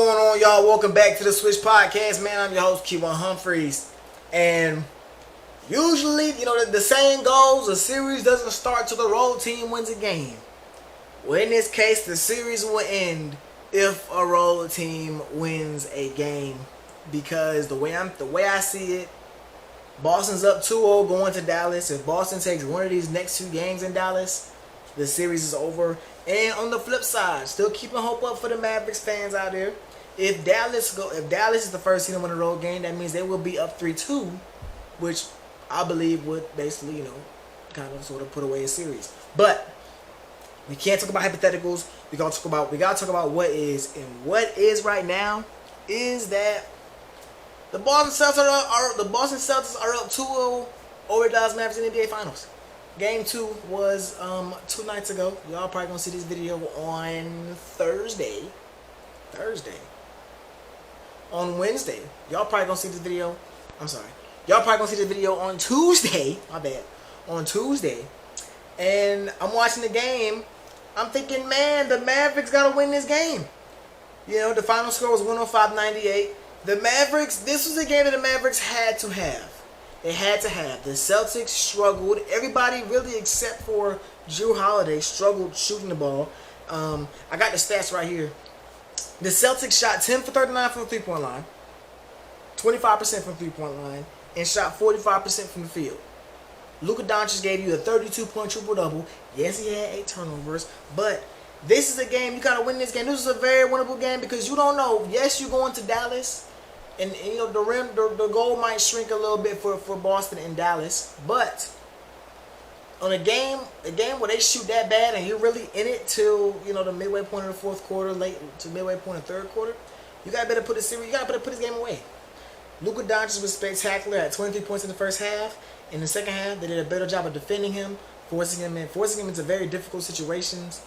going on, y'all? Welcome back to the Switch Podcast, man. I'm your host, Q1 Humphreys. And usually, the saying goes, a series doesn't start till the road team wins a game. Well, in this case, the series will end if a road team wins a game. Because the way I see it, Boston's up 2-0 going to Dallas. If Boston takes one of these next two games in Dallas, the series is over. And on the flip side, still keeping hope up for the Mavericks fans out there. If Dallas is the first team to win a road game, that means they will be up 3-2, which I believe would basically, kind of sort of put away a series. But we can't talk about hypotheticals. We gotta talk about what is, and what is right now is that the Boston Celtics are up 2-0 over the Dallas Mavericks in the NBA Finals. Game 2 was 2 nights ago. Y'all probably gonna see this video on Thursday. On Wednesday. Y'all probably gonna see this video. I'm sorry. Y'all probably gonna see this video on Tuesday. My bad. On Tuesday. And I'm watching the game. I'm thinking, man, the Mavericks gotta win this game. The final score was 105-98. The Mavericks, this was a game that the Mavericks had to have. They had to have. The Celtics struggled. Everybody really except for Jrue Holiday struggled shooting the ball. I got the stats right here. The Celtics shot 10 for 39 from the three-point line, 25% from the three-point line, and shot 45% from the field. Luka Doncic gave you a 32-point triple-double. Yes, he had 8 turnovers, but this is a game, you got to win this game. This is a very winnable game because you don't know. Yes, you're going to Dallas. And the goal might shrink a little bit for Boston and Dallas, but on a game where they shoot that bad and you're really in it till the midway point of the fourth quarter, late to midway point of the third quarter, you gotta better put this game away. Luka Doncic was spectacular at 23 points in the first half. In the second half, they did a better job of defending him, forcing him into very difficult situations,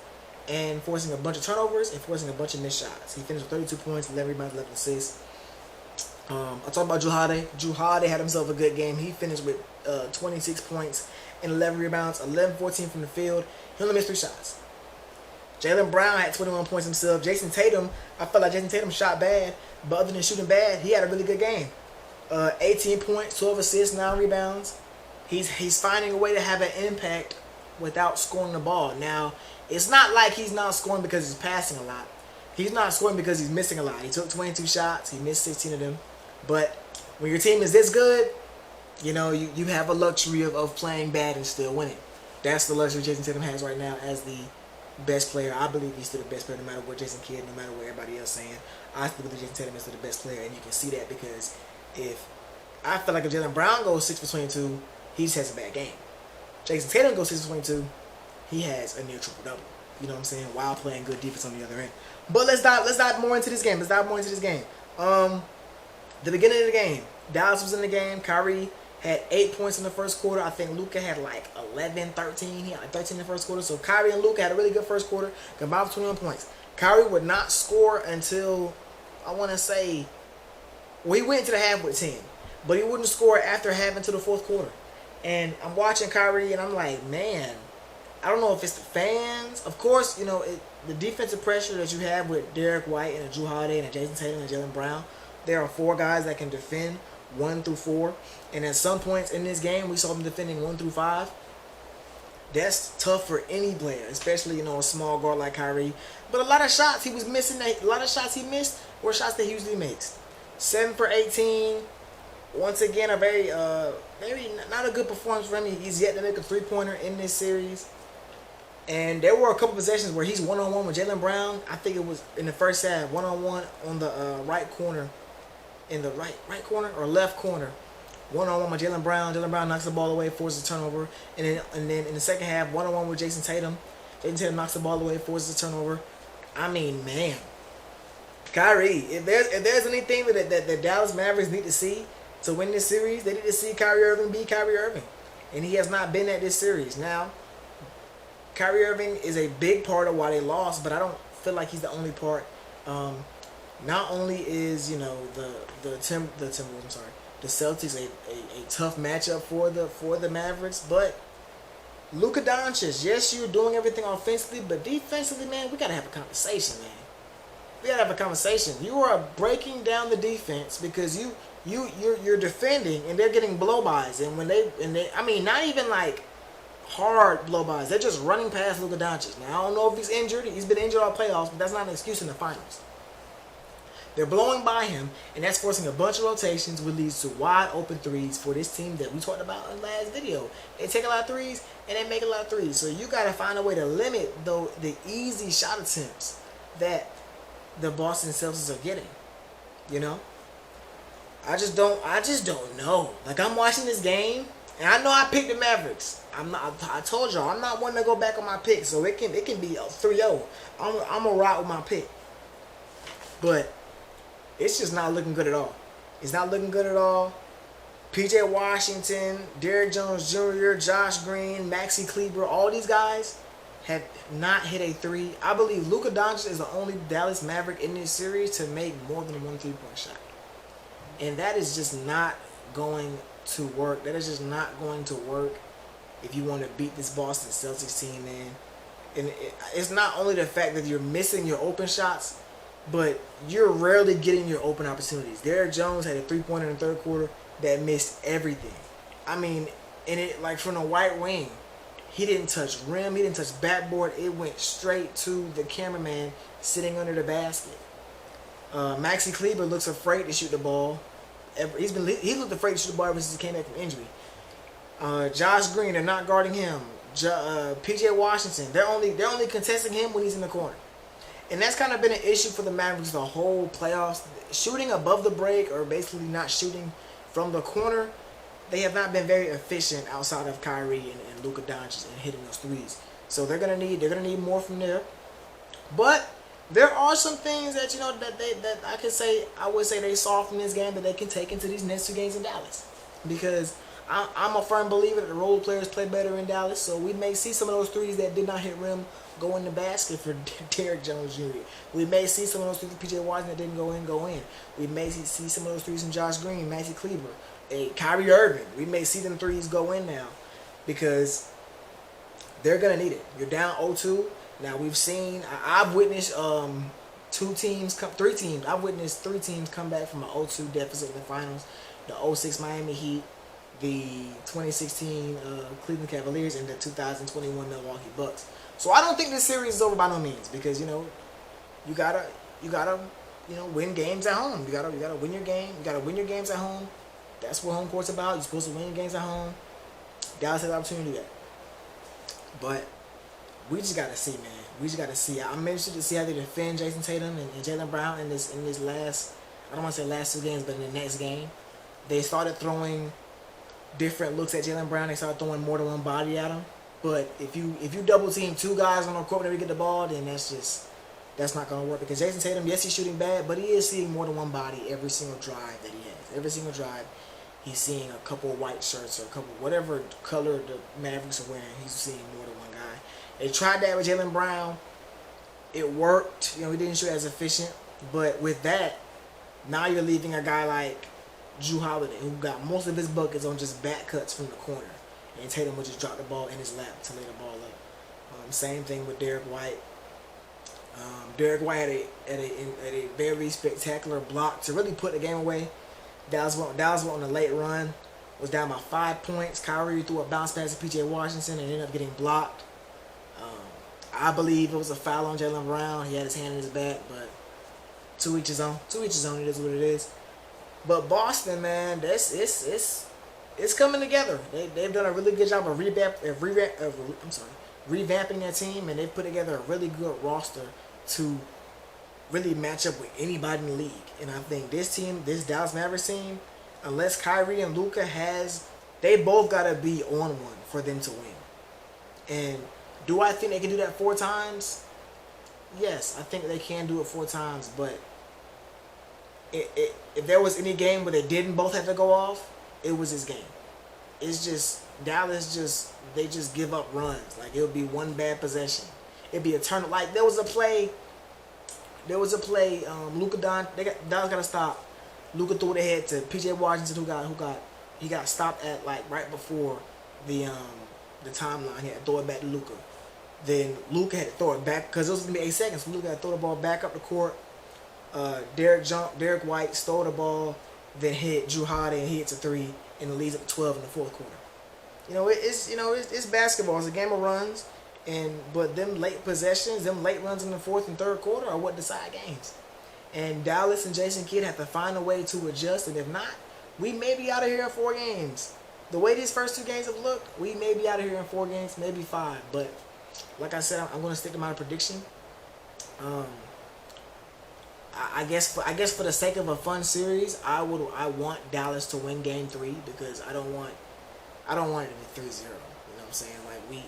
and forcing a bunch of turnovers and forcing a bunch of missed shots. He finished with 32 points, 11 rebounds, 11 assists. I talked about Jrue Holiday. Jrue Holiday had himself a good game. He finished with 26 points and 11 rebounds, 11-14 from the field. He only missed 3 shots. Jaylen Brown had 21 points himself. Jason Tatum, I felt like Jason Tatum shot bad, but other than shooting bad, he had a really good game. 18 points, 12 assists, 9 rebounds. He's finding a way to have an impact without scoring the ball. Now, it's not like he's not scoring because he's passing a lot. He's not scoring because he's missing a lot. He took 22 shots. He missed 16 of them. But when your team is this good, you have a luxury of playing bad and still winning. That's the luxury Jason Tatum has right now as the best player. I believe he's still the best player no matter what Jason Kidd, no matter what everybody else saying. I still believe Jason Tatum is still the best player, and you can see that because if Jaylen Brown goes 6 for 22, he just has a bad game. Jason Tatum goes 6 for 22, he has a near triple-double. You know what I'm saying? While playing good defense on the other end. But let's dive more into this game. The beginning of the game, Dallas was in the game. Kyrie had 8 points in the first quarter. I think Luka had like 11, 13. He had like 13 in the first quarter. So Kyrie and Luka had a really good first quarter. Combined for 21 points. Kyrie would not score until, I want to say, he went into the half with 10. But he wouldn't score after half into the fourth quarter. And I'm watching Kyrie and I'm like, man, I don't know if it's the fans. Of course, the defensive pressure that you have with Derek White and Jrue Holiday and Jason Tatum and Jaylen Brown. There are 4 guys that can defend 1 through 4. And at some points in this game, we saw them defending 1 through 5. That's tough for any player, especially, a small guard like Kyrie. But a lot of shots he was missing, a lot of shots he missed were shots that he usually makes. 7 for 18. Once again, a very not a good performance for him. He's yet to make a 3-pointer in this series. And there were a couple possessions where he's one-on-one with Jaylen Brown. I think it was in the first half, one-on-one on the right corner, in the right corner or left corner, one-on-one with Jaylen Brown. Jaylen Brown knocks the ball away, forces a turnover, and then in the second half, one-on-one with Jason Tatum. Jason Tatum knocks the ball away, forces a turnover. I mean, man, Kyrie. If there's anything that the Dallas Mavericks need to see to win this series, they need to see Kyrie Irving be Kyrie Irving, and he has not been at this series now. Kyrie Irving is a big part of why they lost, but I don't feel like he's the only part. Not only is the Timberwolves, the Celtics a tough matchup for the Mavericks, but Luka Doncic, yes, you're doing everything offensively, but defensively, man, we gotta have a conversation, man. we gotta have a conversation. You are breaking down the defense because you're defending and they're getting blow-bys, and when they I mean, not even like hard blow-bys. They're just running past Luka Doncic. Now I don't know if he's injured. He's been injured all playoffs, but that's not an excuse in the finals. They're blowing by him, and that's forcing a bunch of rotations, which leads to wide open threes for this team that we talked about in the last video. They take a lot of threes, and they make a lot of threes. So you got to find a way to limit the easy shot attempts that the Boston Celtics are getting. You know? I just don't know. Like, I'm watching this game, and I know I picked the Mavericks. I told y'all, I'm not one to go back on my pick, so it can be a 3-0. I'm going to rock with my pick. But it's just not looking good at all. It's not looking good at all. P.J. Washington, Derrick Jones Jr., Josh Green, Maxi Kleber, all these guys have not hit a three. I believe Luka Doncic is the only Dallas Maverick in this series to make more than one three-point shot. And that is just not going to work. That is just not going to work if you want to beat this Boston Celtics team, man. And it's not only the fact that you're missing your open shots, but you're rarely getting your open opportunities. Derrick Jones had a three-pointer in the third quarter that missed everything. I mean, and it like from the white wing, he didn't touch rim, he didn't touch backboard. It went straight to the cameraman sitting under the basket. Maxi Kleber looks afraid to shoot the ball. He looked afraid to shoot the ball ever since he came back from injury. Josh Green, they're not guarding him. P.J. Washington, they're only contesting him when he's in the corner. And that's kind of been an issue for the Mavericks the whole playoffs. Shooting above the break or basically not shooting from the corner, they have not been very efficient outside of Kyrie and Luka Doncic and hitting those threes. So they're gonna need more from there. But there are some things that I would say they saw from this game that they can take into these next two games in Dallas. Because I'm a firm believer that the role players play better in Dallas, so we may see some of those threes that did not hit rim go in the basket for Derrick Jones Jr. We may see some of those threes from P.J. Washington that didn't go in. We may see some of those threes from Josh Green, Maxi Kleber, Kyrie Irving. We may see them threes go in now because they're going to need it. You're down 0-2. Now, I've witnessed three teams. I've witnessed three teams come back from an 0-2 deficit in the finals. The 06 Miami Heat, the 2016 Cleveland Cavaliers, and the 2021 Milwaukee Bucks. So I don't think this series is over by no means because you gotta win games at home. You gotta win your game. You gotta win your games at home. That's what home court's about. You're supposed to win your games at home. Dallas has the opportunity to do that. But we just gotta see, man. We just gotta see. I'm interested to see how they defend Jason Tatum and Jaylen Brown in this last. I don't want to say last two games, but in the next game, they started throwing different looks at Jaylen Brown. They started throwing more than one body at him. But if you double team two guys on the court whenever you get the ball, then that's not gonna work. Because Jason Tatum, yes, he's shooting bad, but he is seeing more than one body every single drive that he has. Every single drive, he's seeing a couple of white shirts or a couple whatever color the Mavericks are wearing. He's seeing more than one guy. They tried that with Jaylen Brown. It worked. He didn't shoot as efficient. But with that, now you're leaving a guy like Jrue Holiday, who got most of his buckets on just back cuts from the corner. And Tatum would just drop the ball in his lap to lay the ball up. Same thing with Derek White. Derek White had a very spectacular block to really put the game away. Dallas went on a late run. Was down by 5 points. Kyrie threw a bounce pass to P.J. Washington and ended up getting blocked. I believe it was a foul on Jaylen Brown. He had his hand in his back, but to each his own. To each his own. It is what it is. But Boston, man, it's coming together. They've done a really good job of revamping their team, and they've put together a really good roster to really match up with anybody in the league. And I think this Dallas Mavericks team, unless Kyrie and Luka they both got to be on one for them to win. And do I think they can do that 4 times? Yes, I think they can do it 4 times, but if there was any game where they didn't both have to go off, it was this game. It's just Dallas they just give up runs. Like, it would be one bad possession. It'd be a turn. Like, there was a play. Dallas got to stop. Luka threw it ahead to P.J. Washington, he got stopped at like right before the timeline. He had to throw it back to Luka. Then Luka had to throw it back because it was gonna be 8 seconds. So Luka had to throw the ball back up the court Derek White stole the ball, then hit Drew Holiday and he hits a three, and it leads up to 12 in the fourth quarter. It's basketball. It's a game of runs, but them late possessions, them late runs in the fourth and third quarter are what decide games. And Dallas and Jason Kidd have to find a way to adjust, and if not, we may be out of here in 4 games. The way these first 2 games have looked, we may be out of here in 4 games, maybe 5. But like I said, I'm going to stick to my prediction. I guess for the sake of a fun series, I want Dallas to win Game 3 because I don't want it to be 3-0. You know what I'm saying? Like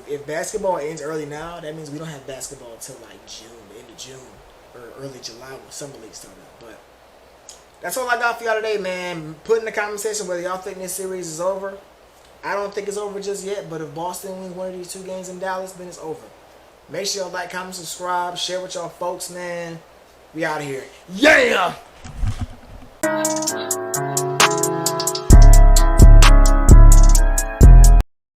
if basketball ends early now, that means we don't have basketball until like June, the end of June or early July when summer league start up. But that's all I got for y'all today, man. Put in the comment section whether y'all think this series is over. I don't think it's over just yet, but if Boston wins one of these 2 games in Dallas, then it's over. Make sure y'all like, comment, subscribe, share with y'all folks, man. We out of here. Yeah!